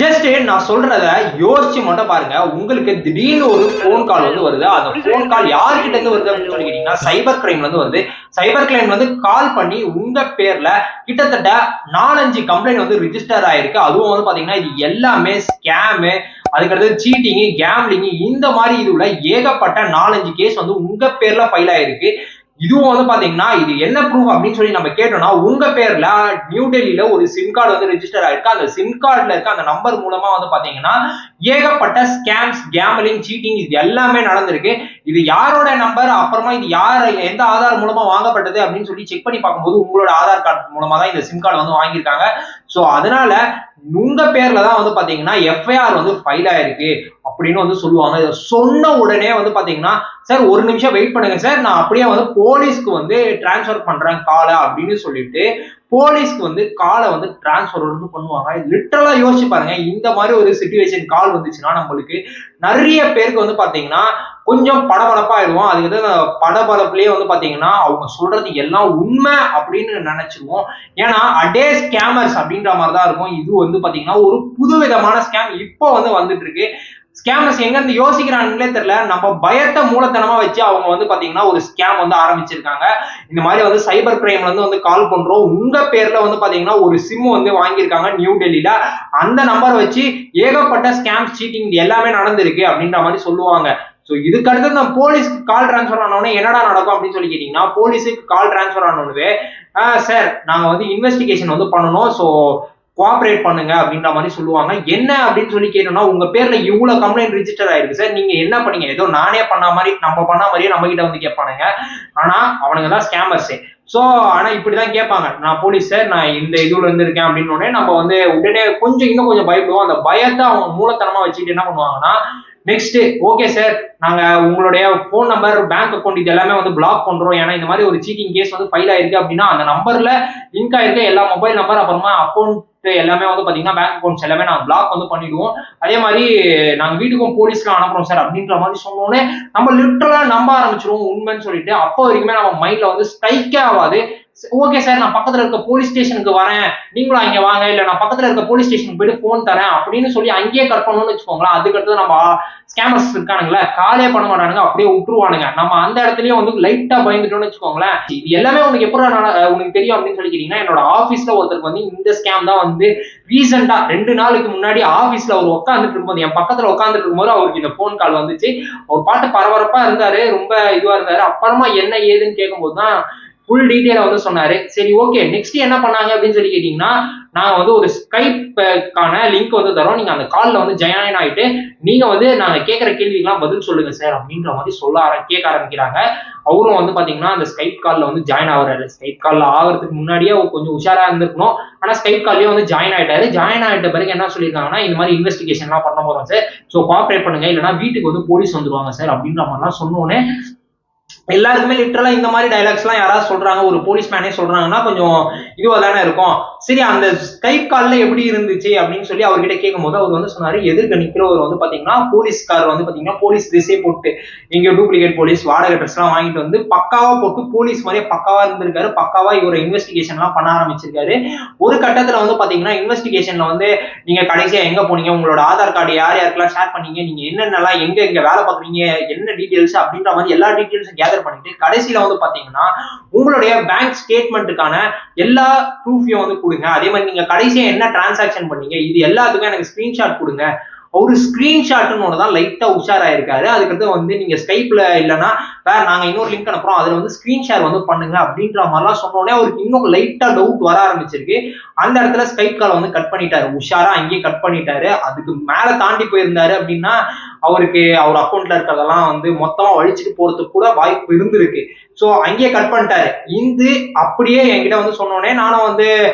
Just நான் சொல்றத யோசிச்சு மட்டும் பாருங்க. உங்களுக்கு திடீர்னு ஒரு போன் கால் வந்து வருது. அந்த போன் கால் யார்கிட்ட இருந்து வருது அப்படின்னு சொல்லி கேட்டீங்கன்னா சைபர் கிரைம்ல இருந்து வருது. சைபர் கிரைம்ல இருந்து கால் பண்ணி உங்க பேர்ல கிட்டத்தட்ட 4-5 கம்ப்ளைண்ட் வந்து ரிஜிஸ்டர் ஆயிருக்கு. அதுவும் வந்து பாத்தீங்கன்னா இது எல்லாமே ஸ்கேமு, அதுக்கடுத்து சீட்டிங், கேம்லிங் இந்த மாதிரி இதுல ஏகப்பட்ட 4-5 கேஸ் வந்து உங்க பேர்ல ஃபைல் ஆயிருக்கு. இதுவும் வந்து பாத்தீங்கன்னா இது என்ன ப்ரூஃப் அப்படின்னு சொல்லி நம்ம கேட்டோம்னா உங்க பேர்ல நியூ டெல்லியில ஒரு சிம் கார்டு வந்து ரிஜிஸ்டர் ஆயிருக்கு. அந்த சிம் கார்டுல இருக்க அந்த நம்பர் மூலமா வந்து பாத்தீங்கன்னா ஏகப்பட்ட ஸ்கேம்ஸ், கேமலிங், சீட்டிங் இது எல்லாமே நடந்திருக்கு. இது யாரோட நம்பர், அப்புறமா இது யார் எந்த ஆதார் மூலமா வாங்கப்பட்டது அப்படின்னு சொல்லி செக் பண்ணி பார்க்கும்போது உங்களோட ஆதார் கார்டு மூலமா தான் இந்த சிம் கார்டு வந்து வாங்கியிருக்காங்க. சோ அதனால உங்க பேர்ல தான் வந்து பாத்தீங்கன்னா எஃப்ஐஆர் வந்து ஃபைல் ஆயிருக்கு அப்படின்னு வந்து சொல்லுவாங்க. இதை சொன்ன உடனே வந்து பாத்தீங்கன்னா சார் ஒரு நிமிஷம் வெயிட் பண்ணுங்க சார், நான் அப்படியே வந்து போலீஸ்க்கு வந்து டிரான்ஸ்ஃபர் பண்றேன் காலை அப்படின்னு சொல்லிட்டு போலீஸ்க்கு வந்து காலை வந்து டிரான்ஸ்ஃபர் வந்து பண்ணுவாங்க. லிட்டரலா யோசிச்சு பாருங்க, இந்த மாதிரி ஒரு சிச்சுவேஷன் கால் வந்துச்சுன்னா நம்மளுக்கு நிறைய பேருக்கு வந்து பாத்தீங்கன்னா கொஞ்சம் படபடப்பாயிடுவோம். அதுக்கு வந்து படபடப்புலயே வந்து பாத்தீங்கன்னா அவங்க சொல்றது எல்லாம் உண்மை அப்படின்னு நினைச்சிருவோம். ஏன்னா அடே ஸ்கேமர்ஸ் அப்படின்ற மாதிரி தான் இருக்கும். இது வந்து பாத்தீங்கன்னா ஒரு புது விதமான ஸ்கேம் இப்போ வந்து வந்துட்டு இருக்கு. ஸ்கேமர்ஸ் எங்க இருந்து யோசிக்கிறாங்களே தெரியல. நம்ம பயத்தை மூலத்தனமா வச்சு அவங்க வந்து பாத்தீங்கன்னா ஒரு ஸ்கேம் வந்து ஆரம்பிச்சிருக்காங்க. இந்த மாதிரி வந்து சைபர் கிரைம்ல வந்து கால் பண்றோம், உங்க பேர்ல வந்து பாத்தீங்கன்னா ஒரு சிம் வந்து வாங்கியிருக்காங்க நியூ டெல்லியில, அந்த நம்பர் வச்சு ஏகப்பட்ட ஸ்கேம், சீட்டிங் எல்லாமே நடந்திருக்கு அப்படின்ற மாதிரி சொல்லுவாங்க. சோ இதுக்கு அடுத்து நம்ம போலீஸ்க்கு கால் டிரான்ஸ்ஃபர் ஆனோடனே என்னடா நடக்கும் அப்படின்னு சொல்லி கேட்டீங்கன்னா போலீஸுக்கு கால் டிரான்ஸ்ஃபர் ஆனோடனே சார் நாங்க வந்து இன்வெஸ்டிகேஷன் வந்து பண்ணணும், சோ கோஆபரேட் பண்ணுங்க அப்படின்ற மாதிரி சொல்லுவாங்க. என்ன அப்படின்னு சொல்லி கேட்டோம்னா உங்க பேர்ல இவ்வளவு கம்ப்ளைண்ட் ரிஜிஸ்டர் ஆயிருக்கு சார், நீங்க என்ன பண்ணீங்க, ஏதோ நானே பண்ண மாதிரி நம்ம பண்ண மாதிரியே நம்ம கிட்ட வந்து கேட்பானுங்க. ஆனா அவனுங்க தான் ஸ்கேமர்ஸ். சோ ஆனா இப்படிதான் கேட்பாங்க, நான் போலீஸ் சார், நான் இந்த இதுல இருந்து இருக்கேன் அப்படின்னு நம்ம வந்து உடனே கொஞ்சம் இன்னும் கொஞ்சம் பயப்படுவோம். அந்த பயத்தை அவங்க மூலத்தனமா வச்சுட்டு என்ன பண்ணுவாங்கன்னா நெக்ஸ்ட் ஓகே சார் நாங்க உங்களுடைய போன் நம்பர், பேங்க் அக்கௌண்ட் இது எல்லாமே வந்து பிளாக் பண்றோம். ஏன்னா இந்த மாதிரி ஒரு சீட்டிங் கேஸ் வந்து ஃபைல் ஆயிருக்கு அப்படின்னா அந்த நம்பர்ல லிங்க் ஆயிருக்க எல்லா மொபைல் நம்பர் அப்புறமா அக்கௌண்ட் எல்லாமே வந்து பாத்தீங்கன்னா பேங்க் அக்கௌண்ட்ஸ் எல்லாமே நாங்க பிளாக் வந்து பண்ணிடுவோம். அதே மாதிரி நாங்க வீட்டுக்கும் போலீஸ்லாம் அனுப்புறோம் சார் அப்படின்ற மாதிரி சொன்னோன்னே நம்ம லிட்டரலா நம்ப ஆரம்பிச்சிருவோம் உண்மைன்னு சொல்லிட்டு. அப்போ வரைக்குமே நம்ம மைண்ட்ல வந்து ஸ்ட்ரைக்கே ஆகாது. ஓகே சார் நான் பக்கத்துல இருக்க போலீஸ் ஸ்டேஷனுக்கு வரேன், நீங்களும் அங்க வாங்க, இல்ல நான் பக்கத்துல இருக்க போலீஸ் ஸ்டேஷனுக்கு போயிட்டு போன் தரேன் அப்படின்னு சொல்லி அங்கேயே கட் பண்ணணும்னு வச்சுக்கோங்களேன். அதுக்கடுத்து நம்ம ஸ்கேமர்ஸ் இருக்கானுங்களே காலே பண்ண மாட்டானுங்க, அப்படியே விட்டுருவானுங்க. நம்ம அந்த இடத்துலயும் வந்து லைட்டா பயந்துட்டோம்னு வச்சுக்கோங்களேன். இது எல்லாமே உனக்கு எப்படி உனக்கு தெரியும் அப்படின்னு சொல்லி கேட்டீங்கன்னா என்னோட ஆபீஸ்ல ஒருத்தருக்கு வந்து இந்த ஸ்கேம் தான் வந்து ரீசெண்டா 2 நாளுக்கு முன்னாடி ஆபீஸ்ல அவர் உட்காந்துட்டு இருக்கும்போது, என் பக்கத்துல உட்காந்துட்டு இருக்கும்போது அவருக்கு இந்த போன் கால் வந்துச்சு. அவர் பாட்டு பரபரப்பா இருந்தாரு, ரொம்ப இதுவா இருந்தாரு. அப்புறமா என்ன ஏதுன்னு கேட்கும்போது தான் ஃபுல் டீட்டெயில வந்து சொன்னாரு. சரி ஓகே நெக்ஸ்ட் என்ன பண்ணாங்க அப்படின்னு சொல்லி கேட்டீங்கன்னா நாங்க வந்து ஒரு ஸ்கைப்கான லிங்க் வந்து தரோம், நீங்க அந்த கால்ல வந்து ஜாயின் ஆயிட்டு நீங்க வந்து நாங்க கேட்கிற கேள்விக்கெல்லாம் பதில் சொல்லுங்க சார் அப்படின்ற மாதிரி கேட்க ஆரம்பிக்கிறாங்க. அவரும் வந்து பாத்தீங்கன்னா அந்த ஸ்கைப் கால்ல வந்து ஜாயின் ஆகுறாரு. ஸ்கைப் கால்ல ஆகிறதுக்கு முன்னாடியே அவர் கொஞ்சம் உஷாரா இருந்திருக்கணும். ஆனா ஸ்கைப் கால்லயே வந்து ஜாயின் ஆயிட்டாரு. ஜாயின் ஆயிட்ட பிறகு என்ன சொல்லியிருக்காங்கன்னா இந்த மாதிரி இன்வெஸ்டிகேஷன் எல்லாம் பண்ண போறோம் சார், சோ கோஆபரேட் பண்ணுங்க, இல்லைன்னா வீட்டுக்கு வந்து போலீஸ் வந்துருவாங்க சார் அப்படின்ற மாதிரிலாம் சொன்னோன்னே எல்லாருக்குமே லிட்டரலா இந்த மாதிரி டைலாக்ஸ் எல்லாம் யாராவது சொல்றாங்க, ஒரு போலீஸ் மேனே சொல்றாங்கன்னா கொஞ்சம் இதுவா தானே இருக்கும். சரி அந்த ஸ்கைப் கால்ல எப்படி இருந்துச்சு அப்படின்னு சொல்லி அவர்கிட்ட கேட்கும் போது அவர் வந்து சொன்னாரு, எதிர்க்க நிக்கிறவர் வந்து பாத்தீங்கன்னா போலீஸ்கார் வந்து பாத்தீங்கன்னா போலீஸ் ட்ரெஸ்ஸே போட்டு எங்க டூப்ளிகேட் போலீஸ் வாடகை ட்ரெஸ் எல்லாம் வாங்கிட்டு வந்து பக்காவா போட்டு போலீஸ் மாதிரியே பக்காவா இருந்திருக்காரு. பக்காவா இவரை இன்வெஸ்டிகேஷன் எல்லாம் பண்ண ஆரம்பிச்சிருக்காரு. ஒரு கட்டத்துல வந்து பாத்தீங்கன்னா இன்வெஸ்டிகேஷன்ல வந்து நீங்க கடைசியா எங்க போனீங்க, உங்களோட ஆதார் கார்டு யார் யாருக்கெல்லாம் ஷேர் பண்ணீங்க, நீங்க என்னென்னலாம் எங்க வேலை பாக்குறீங்க, என்ன டீடைல்ஸ் அப்படின்ற மாதிரி எல்லா டீடைல்ஸும் கேதர் பண்ணிட்டு கடைசியில வந்து பாத்தீங்கன்னா உங்களுடைய பேங்க் ஸ்டேட்மெண்ட்டுக்கான எல்லா ப்ரூஃபையும் வந்து கொடுங்க. அதே மாதிரி நீங்க கடைசியா என்ன டிரான்சாக்ஷன் பண்ணீங்க இது எல்லாத்துக்கும் எனக்கு ஸ்கிரீன்ஷாட் கொடுங்க. ஒரு ஸ்கிரீன்ஷாட்னு தான் லைட்டா உஷாராயிருக்காரு. அதுக்கடுத்து வந்து நீங்க ஸ்கைப்ல இல்லைன்னா வேற நாங்க இன்னொரு லிங்க் அனுப்புறோம், அதுல வந்து ஸ்கிரீன் ஷேர் வந்து பண்ணுங்க அப்படின்ற மாதிரிலாம் சொன்னோடனே அவருக்கு இன்னும் லைட்டா டவுட் வர ஆரம்பிச்சிருக்கு. அந்த இடத்துல ஸ்கைப் கால் வந்து கட் பண்ணிட்டாரு, உஷாரா அங்கேயே கட் பண்ணிட்டாரு. அதுக்கு மேல தாண்டி போயிருந்தாரு அப்படின்னா அவருக்கு அவர் அக்கௌண்ட்ல இருக்கிறதெல்லாம் வந்து மொத்தமா வழிச்சுட்டு போறதுக்கு கூட வாய்ப்பு இருந்திருக்கு. சோ அங்கேயே கட் பண்ணிட்டாரு. இது அப்படியே என்கிட்ட வந்து சொன்னோடனே நானும் வந்து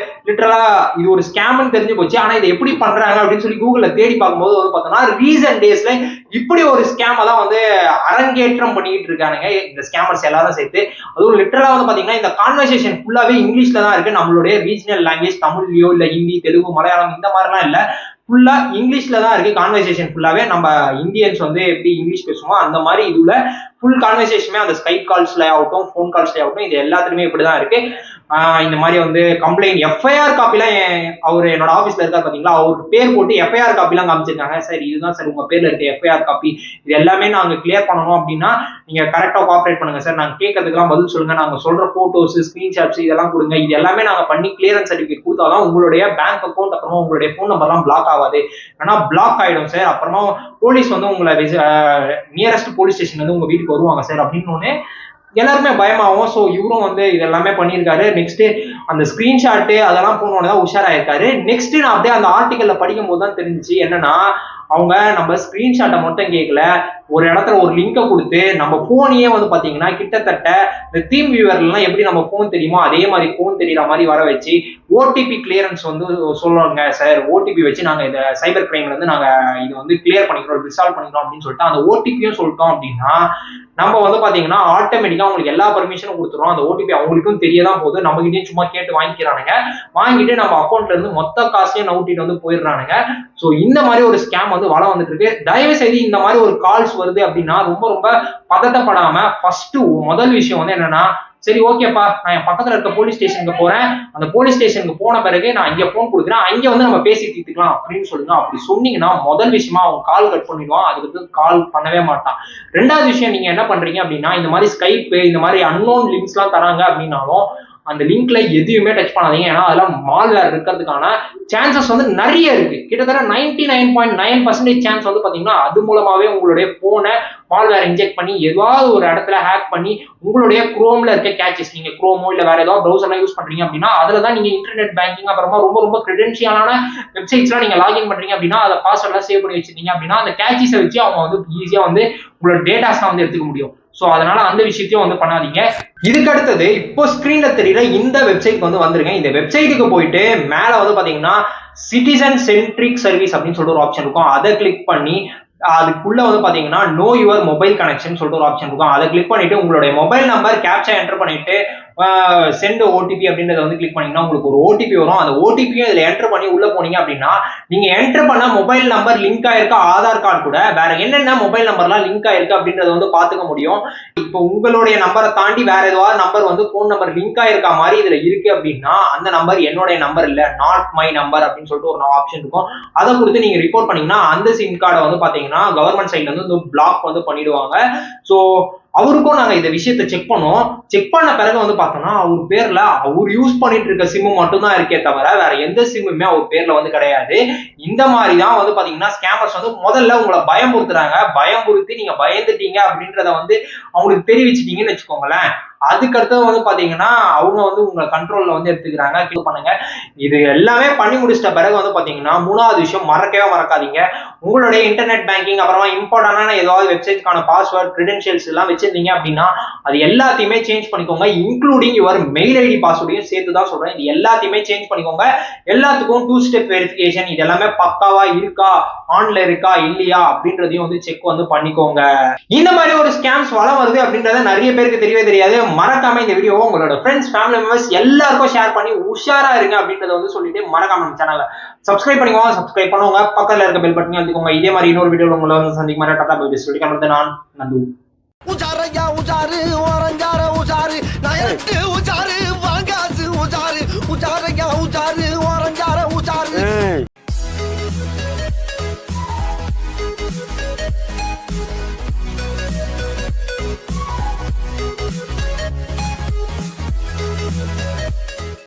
லிட்டரலா இது ஒரு ஸ்கேம்னு தெரிஞ்சு போச்சு. ஆனா இதை எப்படி பண்றாங்க அப்படின்னு சொல்லி கூகுள்ல தேடி பார்க்கும்போது வந்து பார்த்தோம்னா ரீசன்ட் டேஸ்ல இப்படி ஒரு ஸ்கேம் தான் வந்து அரங்கேற்றம் பண்ணிட்டு இருக்கானுங்க இந்த ஸ்கேமர்ஸ் எல்லாரும் சேர்த்து. அதுவும் லிட்டரலா வந்து பாத்தீங்கன்னா இந்த கான்வர்சேஷன் ஃபுல்லாவே இங்கிலீஷ்ல தான் இருக்கு. நம்மளுடைய ரீஜனல் லாங்குவேஜ் தமிழ்லயோ இல்ல ஹிந்தி, தெலுங்கு, மலையாளம் இந்த மாதிரிலாம் இல்ல, ஃபுல்லா இங்கிலீஷ்ல தான் இருக்கு கான்வர்சேஷன் ஃபுல்லாவே. நம்ம இந்தியன்ஸ் வந்து எப்படி இங்கிலீஷ் பேசுவோம் அந்த மாதிரி இதுல ஃபுல் கான்வர்சேஷனுமே அந்த ஸ்கைப் கால்ஸ்ல ஆகட்டும், ஃபோன் கால்ஸ்ல ஆகட்டும், இது எல்லாத்துலயுமே இப்படிதான் இருக்கு. இந்த மாதிரி வந்து கம்ப்ளைண்ட் எஃப்ஐஆர் காப்பிலாம் அவர் என்னோட ஆஃபீஸ்ல இருக்கா பாத்தீங்களா, அவருக்கு பேர் போட்டு எஃப்ஐஆர் காப்பிலாம் காமிச்சிருக்காங்க. சார் இதுதான் சார் உங்க பேர்ல இருக்க எஃப்ஐஆர் காப்பி, இது எல்லாமே நாங்க கிளியர் பண்ணணும் அப்படின்னா நீங்க கரெக்டா கோஆபரேட் பண்ணுங்க சார், நாங்க கேட்கறதுக்கெல்லாம் பதில் சொல்லுங்க, நாங்க சொல்ற போட்டோஸ் ஸ்கிரீன்ஷாட்ஸ் இதெல்லாம் கொடுங்க, இது எல்லாமே நாங்க பண்ணி கிளியரன்ஸ் சர்டிபிகேட் கொடுத்தாதான் உங்களுடைய பேங்க் அக்கௌண்ட் அப்புறமா உங்களுடைய போன் நம்பர்லாம் பிளாக் ஆகாது, ஆனா பிளாக் ஆயிடும் சார், அப்புறமா போலீஸ் வந்து உங்களை நியரஸ்ட் போலீஸ் ஸ்டேஷன் வந்து உங்க வீட்டுக்கு வருவாங்க சார் அப்படின்னு எல்லாருமே பயமாகும். ஸோ இவரும் வந்து இதெல்லாமே பண்ணியிருக்காரு. நெக்ஸ்ட் அந்த ஸ்கிரீன்ஷாட்டு அதெல்லாம் போனோட தான் உஷாராயிருக்காரு. நெக்ஸ்ட் நான் அப்படியே அந்த ஆர்டிக்கல்ல படிக்கும் போது தான் தெரிஞ்சிச்சு என்னன்னா, அவங்க நம்ம ஸ்கிரீன்ஷாட்டை மட்டும் கேட்கல, ஒரு இடத்துல ஒரு லிங்கை கொடுத்து நம்ம போனையே வந்து பாத்தீங்கன்னா கிட்டத்தட்ட இந்த தீம் வியூவர்லாம் எப்படி நம்ம போன் தெரியுமோ அதே மாதிரி போன் தெரியற மாதிரி வர வச்சு ஓடிபி கிளியரன்ஸ் வந்து சொல்லுவாங்க சார், ஓடிபி வச்சு நாங்க இந்த சைபர் கிரைம்ல இருந்து நாங்க இது வந்து கிளியர் பண்ணிக்கிறோம், ரிசால்வ் பண்ணிக்கிறோம் அப்படின்னு சொல்லிட்டு அந்த ஓடிபியும் சொல்லிட்டோம் அப்படின்னா நம்ம வந்து பாத்தீங்கன்னா ஆட்டோமேட்டிக்கா அவங்களுக்கு எல்லா பர்மிஷனும் கொடுத்துரும். அந்த ஓடிபி அவங்களுக்கும் தெரியதான் போகுது, நம்ம கிட்டயும் சும்மா கேட்டு வாங்கிக்கிறானுங்க, வாங்கிட்டு நம்ம அக்கௌண்ட்ல இருந்து மொத்த காசையும் நவுட்டிட்டு வந்து போயிடுறானுங்க. ஸோ இந்த மாதிரி ஒரு ஸ்கேம் வந்து வளம் வந்துட்டு இருக்கு. தயவு செய்து இந்த மாதிரி ஒரு கால்ஸ் வருது அப்படின்னா ரொம்ப ரொம்ப பதட்டப்படாம ஃபர்ஸ்ட் முதல் விஷயம் வந்து என்னன்னா, சரி ஓகேப்பா நான் என் பக்கத்துல இருக்க போலீஸ் ஸ்டேஷனுக்கு போறேன், அந்த போலீஸ் ஸ்டேஷனுக்கு போன பிறகு நான் இங்க போன் கொடுக்குறேன், அங்க வந்து நம்ம பேசி தீர்த்துக்கலாம் அப்படின்னு சொல்லுங்க. அப்படி சொன்னீங்கன்னா முதல் விஷயமா அவங்க கால் கட் பண்ணிடுவான், அதுக்கு கால் பண்ணவே மாட்டான். ரெண்டாவது விஷயம், நீங்க என்ன பண்றீங்க அப்படின்னா இந்த மாதிரி ஸ்கைப் இந்த மாதிரி அன்னோன் லிங்க்ஸ் எல்லாம் தராங்க அப்படின்னாலும் அந்த லிங்க்ல எதுவுமே டச் பண்ணாதீங்க. ஏன்னா அதெல்லாம் மால்வேர் இருக்கிறதுக்கான சான்சஸ் வந்து நிறைய இருக்கு. கிட்டத்தட்ட 99.9% சான்ஸ் வந்து பாத்தீங்கன்னா அது மூலமாவே உங்களுடைய போனை மால்வேர் இன்ஜெக்ட் பண்ணி ஏதாவது ஒரு இடத்துல ஹேக் பண்ணி உங்களுடைய குரோம்ல இருக்க கேச்சஸ், நீங்க குரோமோ இல்ல வேற ஏதாவது ப்ரௌசர்லாம் யூஸ் பண்றீங்க அப்படின்னா அதுலதான் நீங்க இன்டர்நெட் பேங்கிங் அப்புறமா ரொம்ப ரொம்ப கிரெடென்ஷியலான வெப்சைட்ஸ்லாம் நீங்க லாகின் பண்றீங்க அப்படின்னா அதை பாஸ்வேர்ட்லாம் சேவ் பண்ணி வச்சிருக்கீங்க அப்படின்னா அந்த கேச்சஸை வச்சு அவங்க வந்து ஈஸியா வந்து உங்களோட டேட்டாஸ்லாம் வந்து எடுத்துக்க முடியும். ஸோ அதனால அந்த விஷயத்தையும் வந்து பண்ணாதீங்க. இதுக்கு அடுத்தது இப்போ ஸ்கிரீன்ல தெரியற இந்த வெப்சைட் வந்து வந்துருங்க. இந்த வெப்சைட்டுக்கு போயிட்டு மேல வந்து பாத்தீங்கன்னா சிட்டிசன் சென்ட்ரிக் சர்வீஸ் அப்படின்னு சொல்லிட்டு ஒரு ஆப்ஷன் இருக்கும், அதை கிளிக் பண்ணி அதுக்குள்ள வந்து பாத்தீங்கன்னா நோ யுவர் மொபைல் கனெக்ஷன் சொல்லிட்டு ஒரு ஆப்ஷன் இருக்கும், அதை கிளிக் பண்ணிட்டு உங்களுடைய மொபைல் நம்பர் கேப்சா என்டர் பண்ணிட்டு சென்ட் ஓடிபி அப்படின்றத வந்து கிளிக் பண்ணீங்கன்னா உங்களுக்கு ஒரு ஓடிபி வரும். அந்த ஓடிபியும் இதுல என்டர் பண்ணி உள்ள போனீங்க அப்படின்னா நீங்க என்டர் பண்ண மொபைல் நம்பர் லிங்க் ஆயிருக்க ஆதார் கார்டு கூட வேற என்னென்ன மொபைல் நம்பர்லாம் லிங்க் ஆயிருக்கு அப்படின்றத வந்து பாத்துக்க முடியும். இப்போ உங்களுடைய நம்பரை தாண்டி வேற ஏதாவது நம்பர் வந்து போன் நம்பர் லிங்க் ஆயிருக்க மாதிரி இதுல இருக்கு அப்படின்னா அந்த நம்பர் என்னுடைய நம்பர் இல்ல, நாட் மை நம்பர் அப்படின்னு சொல்லிட்டு ஒரு ஆப்ஷன் இருக்கும், அதை கொடுத்து நீங்க ரிப்போர்ட் பண்ணீங்கன்னா அந்த சிம் கார்டை வந்து பாத்தீங்கன்னா கவர்மெண்ட் சைட்ல இருந்து பிளாக் வந்து பண்ணிடுவாங்க. ஸோ அவருக்கும் நாங்க இந்த விஷயத்தை செக் பண்ணோம். செக் பண்ண பிறகு வந்து பார்த்தோம்னா அவர் பேர்ல அவர் யூஸ் பண்ணிட்டு இருக்க சிம்மு மட்டும்தான் இருக்கே தவிர வேற எந்த சிம்முமே அவர் பேர்ல வந்து கிடையாது. இந்த மாதிரி தான் வந்து பாத்தீங்கன்னா ஸ்கேமர்ஸ் வந்து முதல்ல உங்களை பயமுறுத்துறாங்க, பயமுறுத்தி நீங்க பயந்துட்டீங்க அப்படின்றத வந்து அவங்களுக்கு தெரிவிச்சிட்டீங்கன்னு வச்சுக்கோங்களேன், அதுக்கு அடுத்தது வந்து பாத்தீங்கன்னா அவங்க வந்து உங்களை கண்ட்ரோல்ல வந்து எடுத்துக்கிறாங்க. பண்ணுங்க, இது எல்லாமே பண்ணி முடிச்சிட்ட பிறகு வந்து பாத்தீங்கன்னா மூணாவது விஷயம் மறக்கவே மறக்காதீங்க, உங்களுடைய இன்டர்நெட் பேங்கிங் அப்புறமா இம்பார்ட்டன்டான ஏதாவது வெப்சைட்கான பாஸ்வேர்ட் கிரெடென்ஷியல்ஸ் எல்லாம் வச்சிருந்தீங்க அப்படின்னா அது எல்லாத்தையுமே சேஞ்ச் பண்ணிக்கோங்க, இன்க்ளூடிங் யுவர் மெயில் ஐடி பாஸ்வேர்டையும் சேர்த்து தான் சொல்றேன். இது எல்லாத்தையுமே சேஞ்ச் பண்ணிக்கோங்க. எல்லாத்துக்கும் 2 ஸ்டெப் வெரிஃபிகேஷன் இது எல்லாமே பக்காவா இருக்கா, ஆன்ல இருக்கா இல்லையா அப்படின்றதையும் வந்து செக் வந்து பண்ணிக்கோங்க. இந்த மாதிரி ஒரு ஸ்கேம்ஸ் வளம் வருது அப்படின்றத நிறைய பேருக்கு தெரியவே தெரியாது. மறக்காம இந்த வீடியோ உங்களோட ஃப்ரெண்ட்ஸ் ஃபேமிலி மெம்பர்ஸ் எல்லாருக்கும் ஷேர் பண்ணி உஷாரா இருங்க அப்படின்றத வந்து சொல்லிட்டு மறக்காம நம்ம சேனலை சப்ஸ்கிரைப் பண்ணிக்கோங்க. சப்ஸ்கிரைப் பண்ணுவாங்க, பக்கத்துல இருக்க பெல் பட்டனையும் அழுத்திக்கோங்க. இதே மாதிரி இன்னொரு வீடியோல உங்களை வந்து சந்திக்க மாதிரி டாடா பை பை சொல்லிட்டு நான் நந்து. உஜாரையா உஜாரு ஓரஞ்சார உஜாரு நயட்டு உஜாரு வாங்காசு உஜாரு உஜாரையா உஜாரு